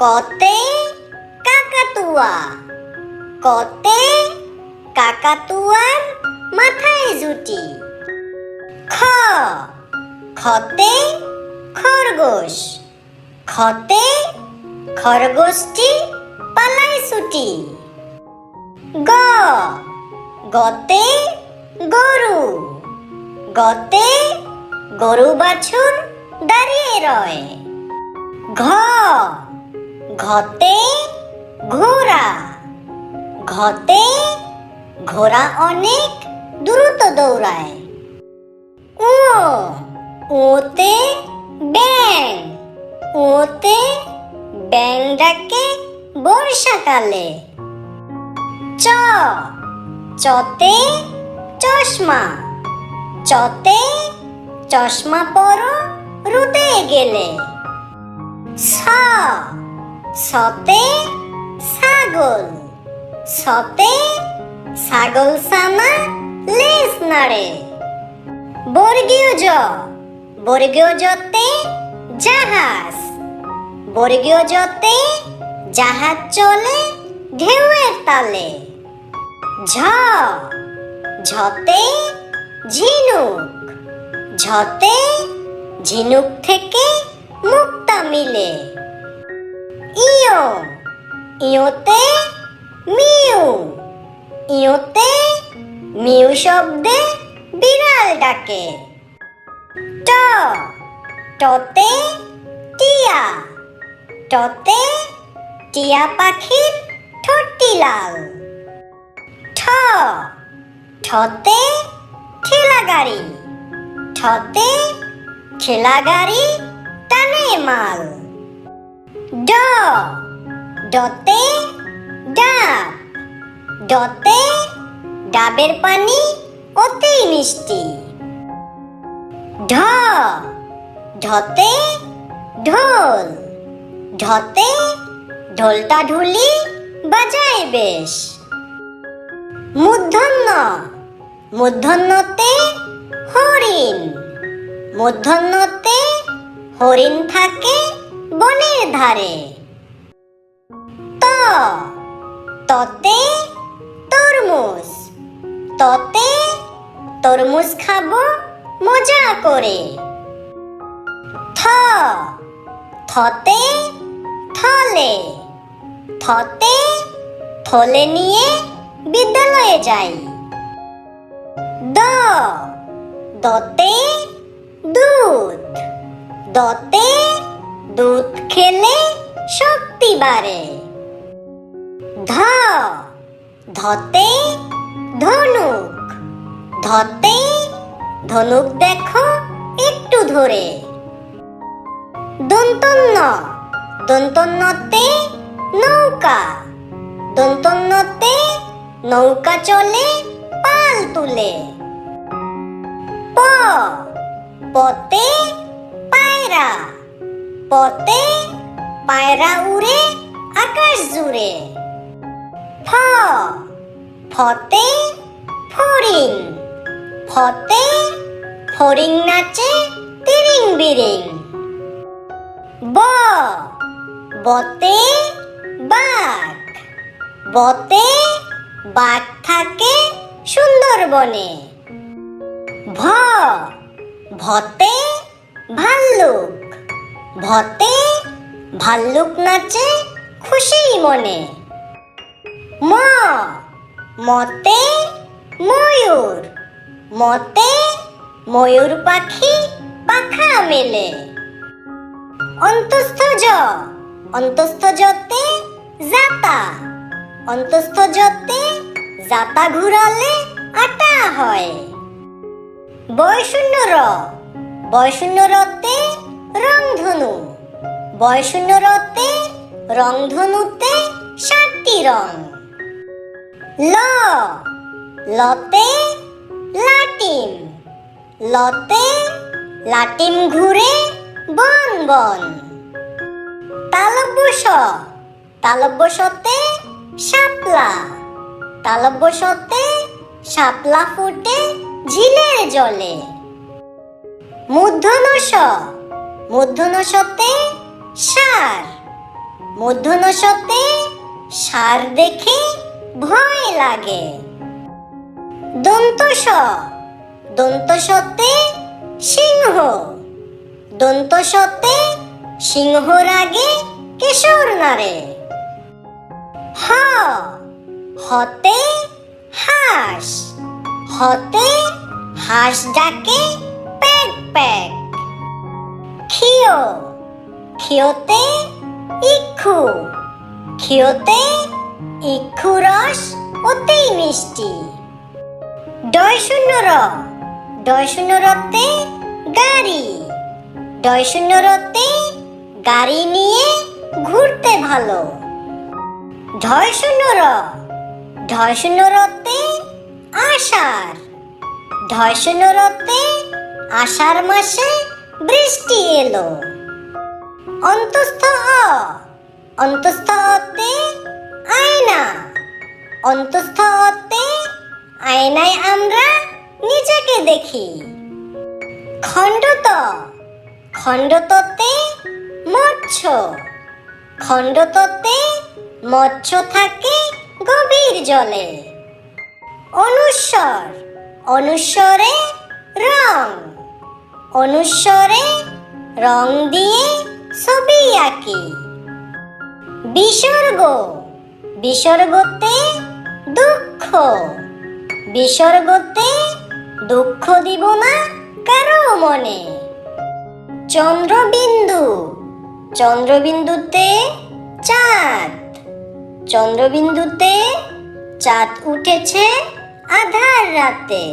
কতে কাকাতুয়া, কতে কাকাতুয়ার মাথায় জুটি। খ, খতে খরগোশ, খতে খরগোশটি পালায় ছুটি। গ, গতে গরু, গতে গরু বাছুর দাঁড়িয়ে রয়। ঘ, ঘতে ঘোড়া, ঘতে ঘোড়া অনেক দ্রুত দৌড়ায়। ও, ওতে ব্যাঙ, ওতে ব্যাঙ ডাকে বর্ষাকালে। চ, চতে চশমা, চতে চশমা পরো রোদে গেলে। ছ, ছতে ছাগল, ছতে ছাগল ছানা লেজ নাড়ে। বর্গীয় জ, বর্গীয় জতে জাহাজ, বর্গীয় জতে জাহাজ চলে ঢেউয়ের তালে। ঝ, ঝতে ঝিনুক, ঝতে ঝিনুক থেকে মুক্তা মিলে। ইয়, ইয়তে মিউ, ইয়তে মিউ শব্দে বিড়াল ডাকে। ট, টতে টিয়া, টতে টিয়া পাখির ঠোঁটটি লাল। ঠ, ঠতে ঠেলা গাড়ি, ঠতে ঠেলা গাড়ি টানে মাল। ড, ডতে ডাব, ডতে ডাবের পানি অতি মিষ্টি। ঢ, ঢতে ঢোল, ঢতে ঢোলটা ঢুলি বাজায় বেশ। মূর্ধন্য, মূর্ধন্যতে হরিণ, মূর্ধন্যতে হরিণ থাকে বনের ধারে। ত, ততে তরমুজ, ততে তরমুজ খাবো মজা করে। থ, থতে থলে, থতে থলে নিয়ে বিদ্যালয়ে যাই। দ, দতে দুধ, দতে দুধ খেলে শক্তি বাড়ে। ধ, ধতে ধনুক, ধতে ধনুক দেখো একটু ধরে। দন্তন্য, দন্তন্যতে নৌকা, দন্তন্যতে নৌকা চলে পাল তুলে। প, পতে পায়রা, পতে পায়রা উড়ে আকাশ জুড়ে। ফ, ফতে ফড়িং, ফতে ফড়িং নাচে তিরিং বিরিং। ব, বতে বাঘ, বতে বাঘ থাকে সুন্দরবনে। ভ, ভতে ভাল্লুক, ভতে ভাল্লুক নাচে খুশি মনে। ম, মতে ময়ূর, মতে ময়ূর পাখি পাখা মেলে। অন্তস্থ জ, অন্তস্থ জতে জাতা, অন্তস্থ জতে জাতা ঘুরালে আটা হয়। বয়শূন্য র, বয়শূন্য রতে রংধনু, বয়শূন্য রতে রংধনুতে 7টি রং। ল, লতে লাটিম, লতে লাটিম ঘুরে বন বন। তালব্য স, তালব্য সতে শাপলা, তালব্য সতে শাপলা ফুটে ঝিলের জলে। মূর্ধন্য স, মূর্ধন্য সতে ষাঁড়, মূর্ধন্যতে ষাঁড় দেখে ভয় লাগে। দন্ত স, দন্ত সতে সিংহ, দন্ত সতে সিংহর আগে কেশর নাড়ে। হ, হতে হাঁস, হতে হাঁস ডাকে প্যাক প্যাক। ক্ষিয়, ক্ষিয়তে ইক্ষু, ক্ষিয়তে ইক্ষু রস অতি মিষ্টি। ডয় শূন্য র, ডয় শূন্য রতে গাড়ি, ডয় শূন্য রতে গাড়ি নিয়ে ঘুরতে ভালো। ঢয় শূন্য র, ঢয় শূন্য রতে আষাঢ়, ঢয় শূন্য রতে আষাঢ় মাসে বৃষ্টি এলো। অন্তস্থ অ, অন্তস্থ অতে আয়না, অন্তস্থ অতে আয়নায় আমরা নিজেকে দেখি। খণ্ডত, খণ্ডততে মৎস্য, খণ্ডততে মৎস্য থাকে গভীর জলে। অনুস্বর, অনুস্বরে রং, অনুস্বরে রং দিয়ে ছবি আঁকি। বিসর্গ, বিসর্গতে দুঃখ, বিসর্গতে দুঃখ দিব না কারো মনে। চন্দ্রবিন্দু, চন্দ্রবিন্দুতে চাঁদ, চন্দ্রবিন্দুতে চাঁদ উঠেছে আধার রাতে।